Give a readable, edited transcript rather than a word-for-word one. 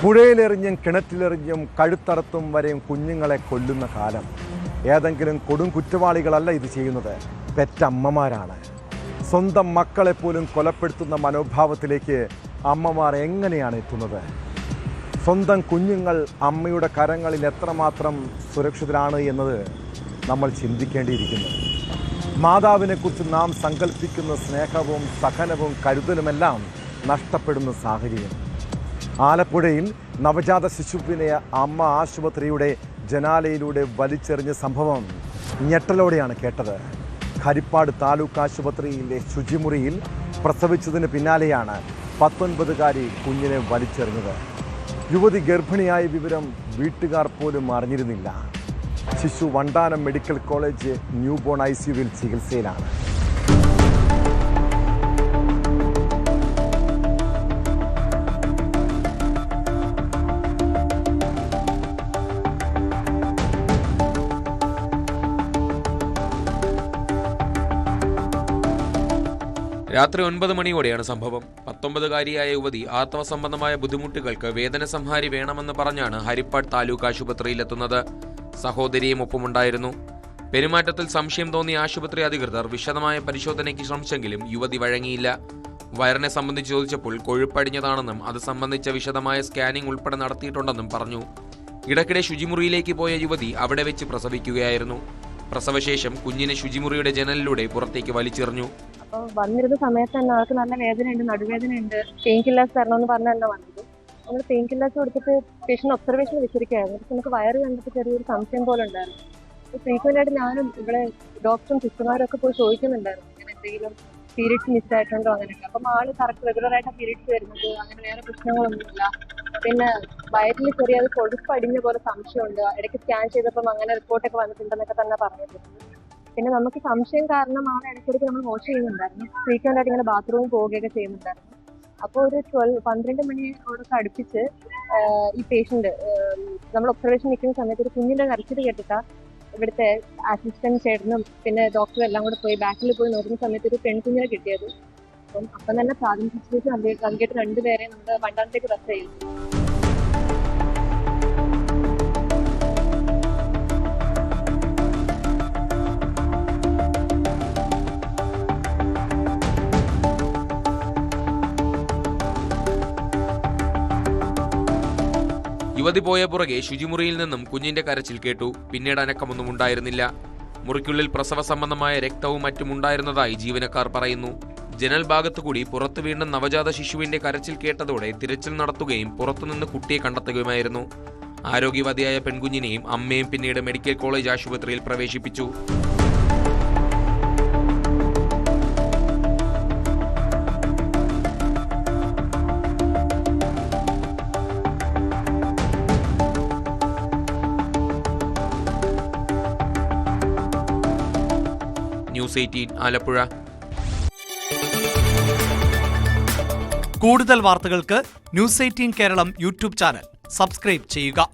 പുഴയിലെറിഞ്ഞും കിണറ്റിലെറിഞ്ഞും കഴുത്തറത്തും വരെയും കുഞ്ഞുങ്ങളെ കൊല്ലുന്ന കാലം. ഏതെങ്കിലും കൊടും കുറ്റവാളികളല്ല ഇത് ചെയ്യുന്നത്, പെറ്റമ്മമാരാണ്. സ്വന്തം മക്കളെപ്പോലും കൊലപ്പെടുത്തുന്ന മനോഭാവത്തിലേക്ക് അമ്മമാർ എങ്ങനെയാണ് എത്തുന്നത്? സ്വന്തം കുഞ്ഞുങ്ങൾ അമ്മയുടെ കരങ്ങളിൽ എത്രമാത്രം സുരക്ഷിതരാണ് എന്നത് നമ്മൾ ചിന്തിക്കേണ്ടിയിരിക്കുന്നു. മാതാവിനെക്കുറിച്ച് നാം സങ്കല്പിക്കുന്ന സ്നേഹവും സഹനവും കരുതലുമെല്ലാം നഷ്ടപ്പെടുന്ന സാഹചര്യം. ആലപ്പുഴയിൽ നവജാത ശിശുവിനെ അമ്മ ആശുപത്രിയുടെ ജനാലയിലൂടെ വലിച്ചെറിഞ്ഞ സംഭവം ഞെട്ടലോടെയാണ് കേട്ടത്. ഹരിപ്പാട് താലൂക്ക് ആശുപത്രിയിലെ ശുചിമുറിയിൽ പ്രസവിച്ചതിന് പിന്നാലെയാണ് 19കാരി കുഞ്ഞിനെ വലിച്ചെറിഞ്ഞത്. യുവതി ഗർഭിണിയായ വിവരം വീട്ടുകാർ പോലും അറിഞ്ഞിരുന്നില്ല. ശിശു വണ്ടാനം മെഡിക്കൽ കോളേജ് ന്യൂബോൺ ICUവിൽ ചികിത്സയിലാണ്. രാത്രി 9 മണിയോടെയാണ് സംഭവം. 19കാരിയായ യുവതി ആത്മസംബന്ധമായ ബുദ്ധിമുട്ടുകൾക്ക് വേദനസംഹാരി വേണമെന്ന് പറഞ്ഞാണ് ഹരിപ്പാട് താലൂക്ക് ആശുപത്രിയിലെത്തുന്നത്. സഹോദരിയും ഒപ്പമുണ്ടായിരുന്നു. പെരുമാറ്റത്തിൽ സംശയം തോന്നിയ ആശുപത്രി അധികൃതർ വിശദമായ പരിശോധനയ്ക്ക് ശ്രമിച്ചെങ്കിലും യുവതി വഴങ്ങിയില്ല. വയറിനെ സംബന്ധിച്ച് ചോദിച്ചപ്പോൾ കൊഴുപ്പടിഞ്ഞതാണെന്നും അത് സംബന്ധിച്ച വിശദമായ സ്കാനിംഗ് ഉൾപ്പെടെ നടത്തിയിട്ടുണ്ടെന്നും പറഞ്ഞു. ഇടയ്ക്കിടെ ശുചിമുറിയിലേക്ക് പോയ യുവതി അവിടെ വെച്ച് പ്രസവിക്കുകയായിരുന്നു. പ്രസവശേഷം കുഞ്ഞിനെ ശുചിമുറിയുടെ ജനലിലൂടെ പുറത്തേക്ക് വലിച്ചെറിഞ്ഞു. അപ്പോൾ വന്നിരുന്ന സമയത്ത് തന്നെ ആൾക്ക് നല്ല വേദനയുണ്ട്, നടുവേദനയുണ്ട്, പെയിൻ കില്ലേഴ്സ് തരണമെന്ന് പറഞ്ഞല്ല വന്നത്. നമ്മൾ പെയിൻ കില്ലേഴ്സ് കൊടുത്തിട്ട് പേഷ്യന്റ് ഒബ്സർവേഷൻ വെച്ചിരിക്കുകയായിരുന്നു. പക്ഷെ നമുക്ക് വയറ് കണ്ടിട്ട് ചെറിയൊരു സംശയം പോലെ ഉണ്ടായിരുന്നു. അപ്പോൾ ഫ്രീക്വന്റ് ആയിട്ട് ഞാനും ഇവിടെ ഡോക്ടറും സിസ്റ്റർമാരും ഒക്കെ പോയി ചോദിക്കുന്നുണ്ടായിരുന്നു, അങ്ങനെ എന്തെങ്കിലും പീരീഡ്സ് മിസ്സായിട്ടുണ്ടോ അങ്ങനെയൊക്കെ. അപ്പം ആള് കറക്റ്റ് റെഗുലറായിട്ട് പീരീഡ്സ് വരുന്നത്, അങ്ങനെ വേറെ പ്രശ്നങ്ങളൊന്നുമില്ല. പിന്നെ വയറ്റിൽ ചെറിയത് കൊഴുപ്പ് അടിഞ്ഞ പോലെ സംശയമുണ്ട്, ഇടയ്ക്ക് സ്കാൻ ചെയ്തപ്പം അങ്ങനെ റിപ്പോർട്ടൊക്കെ വന്നിട്ടുണ്ടെന്നൊക്കെ തന്നെ പറഞ്ഞിട്ടുണ്ട്. പിന്നെ നമുക്ക് സംശയം കാരണം ആളെ ഇടയ്ക്കിടയ്ക്ക് നമ്മൾ വാഷ് ചെയ്യുന്നുണ്ടായിരുന്നു. ഫ്രീക്വന്റ് ആയിട്ട് ഇങ്ങനെ ബാത്റൂമിൽ പോവുകയൊക്കെ ചെയ്യുന്നുണ്ടായിരുന്നു. അപ്പോൾ ഒരു 12 മണിയോടൊക്കെ അടുപ്പിച്ച് ഈ പേഷ്യന്റ് നമ്മൾ ഒബ്സർവേഷൻ നിൽക്കുന്ന സമയത്ത് ഒരു കുഞ്ഞിന്റെ കരച്ചിൽ കേട്ടിട്ടാ ഇവിടുത്തെ അസിസ്റ്റന്റ് ചേട്ടനും പിന്നെ ഡോക്ടറും എല്ലാം കൂടെ പോയി ബാക്കിൽ പോയി നോക്കുന്ന സമയത്ത് ഒരു പെൺകുഞ്ഞിനെ കിട്ടിയത്. അപ്പം തന്നെ പ്രാഥമിക ശുശ്രൂഷ നൽകിയിട്ട് 2 പേരെ നമ്മൾ വണ്ടാനത്തേക്ക് റെഫർ ചെയ്തു. യുവതി പോയ പുറകെ ശുചിമുറിയിൽ നിന്നും കുഞ്ഞിന്റെ കരച്ചിൽ കേട്ടു. പിന്നീട് അനക്കമൊന്നും ഉണ്ടായിരുന്നില്ല. മുറിക്കുള്ളിൽ പ്രസവ സംബന്ധമായ രക്തവും മറ്റും ഉണ്ടായിരുന്നതായി ജീവനക്കാർ പറയുന്നു. ജനൽ ഭാഗത്തുകൂടി പുറത്തു വീണ്ടും നവജാത ശിശുവിന്റെ കരച്ചിൽ കേട്ടതോടെ തിരച്ചിൽ നടത്തുകയും പുറത്തുനിന്ന് കുട്ടിയെ കണ്ടെത്തുകയുമായിരുന്നു. ആരോഗ്യവതിയായ പെൺകുഞ്ഞിനെയും അമ്മയും പിന്നീട് മെഡിക്കൽ കോളേജ് ആശുപത്രിയിൽ പ്രവേശിപ്പിച്ചു. ന്യൂസ് 18 ആലപ്പുഴ. കൂടുതൽ വാർത്തകൾക്ക് news 18 Keralam YouTube channel subscribe ചെയ്യുക.